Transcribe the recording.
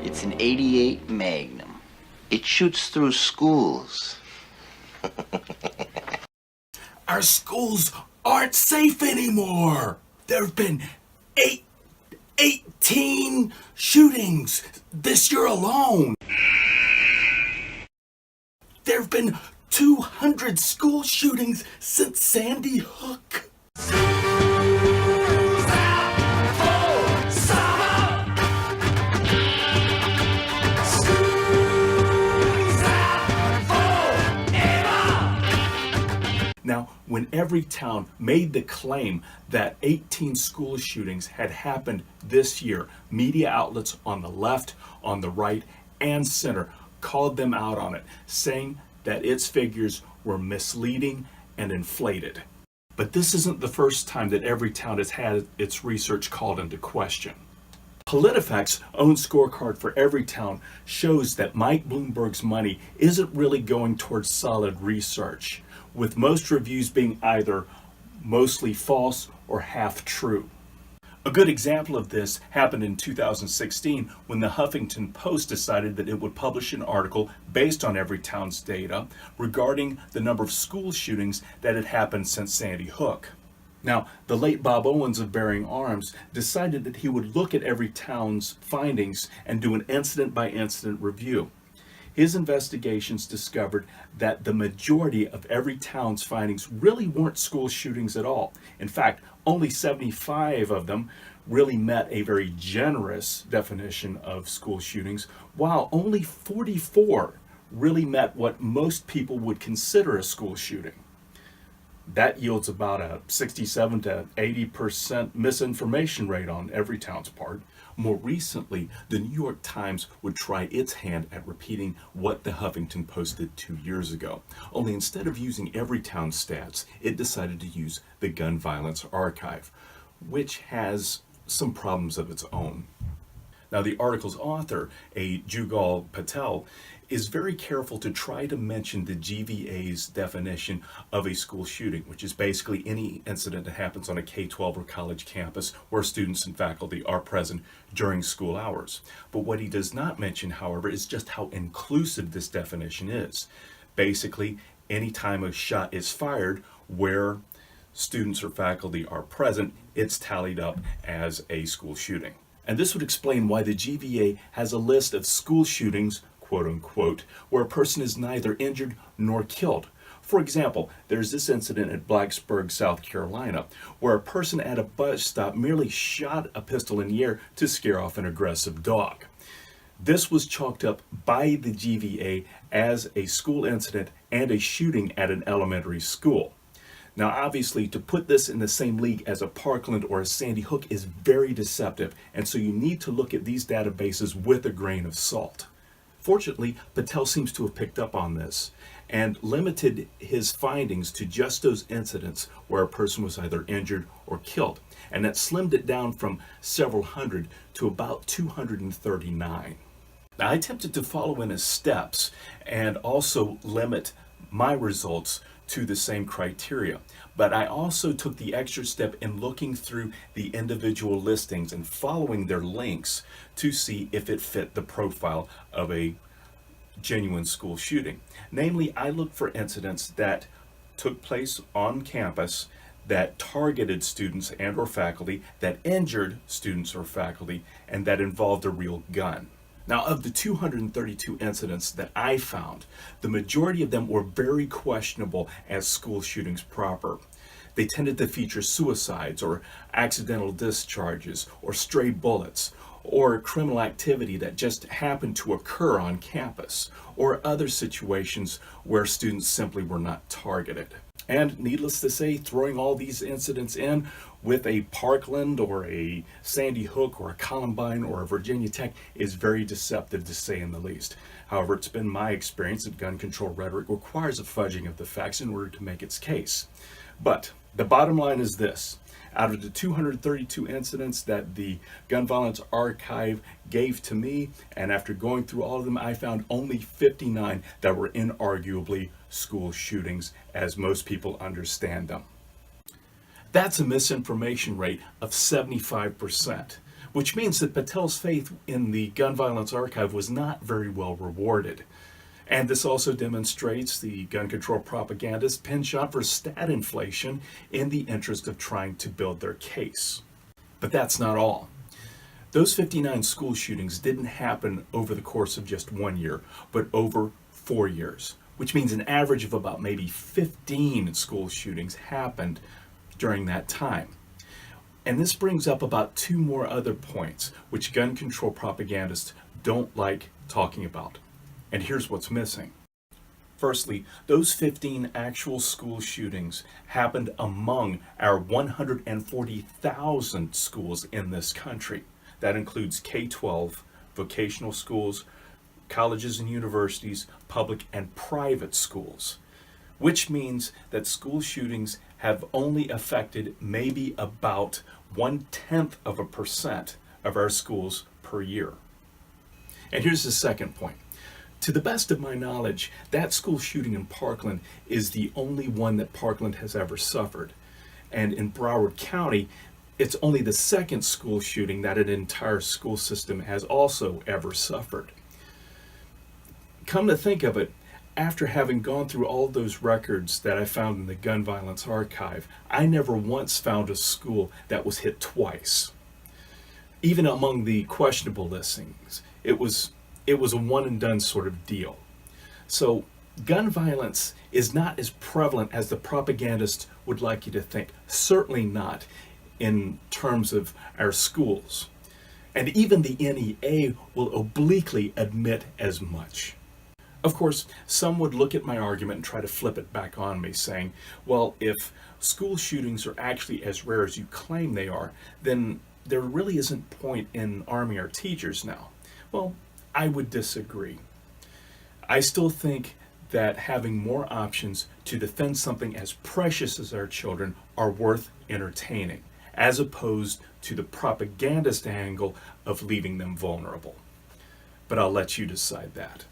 It's an .88 Magnum. It shoots through schools. Our schools aren't safe anymore. There have been 18 shootings this year alone. There have been 200 school shootings since Sandy Hook. Now, when Everytown made the claim that 18 school shootings had happened this year, media outlets on the left, on the right, and center called them out on it, saying that its figures were misleading and inflated. But this isn't the first time that Everytown has had its research called into question. PolitiFact's own scorecard for Everytown shows that Mike Bloomberg's money isn't really going towards solid research, with most reviews being either mostly false or half true. A good example of this happened in 2016 when the Huffington Post decided that it would publish an article based on Everytown's data regarding the number of school shootings that had happened since Sandy Hook. Now, the late Bob Owens of Bearing Arms decided that he would look at Everytown's findings and do an incident-by-incident review. His investigations discovered that the majority of Everytown's findings really weren't school shootings at all. In fact, only 75 of them really met a very generous definition of school shootings, while only 44 really met what most people would consider a school shooting. That yields about a 67 to 80% misinformation rate on Everytown's part. More recently, the New York Times would try its hand at repeating what the Huffington Post did 2 years ago. Only instead of using Everytown stats, it decided to use the Gun Violence Archive, which has some problems of its own. Now, the article's author, a Jugal Patel, is very careful to try to mention the GVA's definition of a school shooting, which is basically any incident that happens on a K-12 or college campus where students and faculty are present during school hours. But what he does not mention, however, is just how inclusive this definition is. Basically, any time a shot is fired where students or faculty are present, it's tallied up as a school shooting. And this would explain why the GVA has a list of school shootings, quote unquote, where a person is neither injured nor killed. For example, there's this incident at Blacksburg, South Carolina, where a person at a bus stop merely shot a pistol in the air to scare off an aggressive dog. This was chalked up by the GVA as a school incident and a shooting at an elementary school. Now, obviously, to put this in the same league as a Parkland or a Sandy Hook is very deceptive, and so you need to look at these databases with a grain of salt. Fortunately, Patel seems to have picked up on this and limited his findings to just those incidents where a person was either injured or killed, and that slimmed it down from several hundred to about 239. Now, I attempted to follow in his steps and also limit my results to the same criteria, but I also took the extra step in looking through the individual listings and following their links to see if it fit the profile of a genuine school shooting. Namely, I looked for incidents that took place on campus, that targeted students and or faculty, that injured students or faculty, and that involved a real gun. Now, of the 232 incidents that I found, the majority of them were very questionable as school shootings proper. They tended to feature suicides or accidental discharges or stray bullets or criminal activity that just happened to occur on campus or other situations where students simply were not targeted. And needless to say, throwing all these incidents in with a Parkland or a Sandy Hook or a Columbine or a Virginia Tech is very deceptive, to say in the least. However, it's been my experience that gun control rhetoric requires a fudging of the facts in order to make its case. But the bottom line is this. Out of the 232 incidents that the Gun Violence Archive gave to me, and after going through all of them, I found only 59 that were inarguably school shootings, as most people understand them. That's a misinformation rate of 75%, which means that Patel's faith in the gun violence archive was not very well rewarded. And this also demonstrates the gun control propagandist's penchant for stat inflation in the interest of trying to build their case. But that's not all. Those 59 school shootings didn't happen over the course of just 1 year, but over 4 years, which means an average of about maybe 15 school shootings happened during that time. And this brings up about 2 more other points which gun control propagandists don't like talking about. And here's what's missing. Firstly, those 15 actual school shootings happened among our 140,000 schools in this country. That includes K-12, vocational schools, colleges and universities, public and private schools, which means that school shootings have only affected maybe about 0.1% of our schools per year. And here's the second point. To the best of my knowledge, that school shooting in Parkland is the only one that Parkland has ever suffered. And in Broward County, it's only the second school shooting that an entire school system has also ever suffered. Come to think of it, after having gone through all those records that I found in the gun violence archive, I never once found a school that was hit twice. Even among the questionable listings, it was a one and done sort of deal. So gun violence is not as prevalent as the propagandists would like you to think. Certainly not in terms of our schools. And even the NEA will obliquely admit as much. Of course, some would look at my argument and try to flip it back on me, saying, well, if school shootings are actually as rare as you claim they are, then there really isn't point in arming our teachers now. Well, I would disagree. I still think that having more options to defend something as precious as our children are worth entertaining, as opposed to the propagandist angle of leaving them vulnerable. But I'll let you decide that.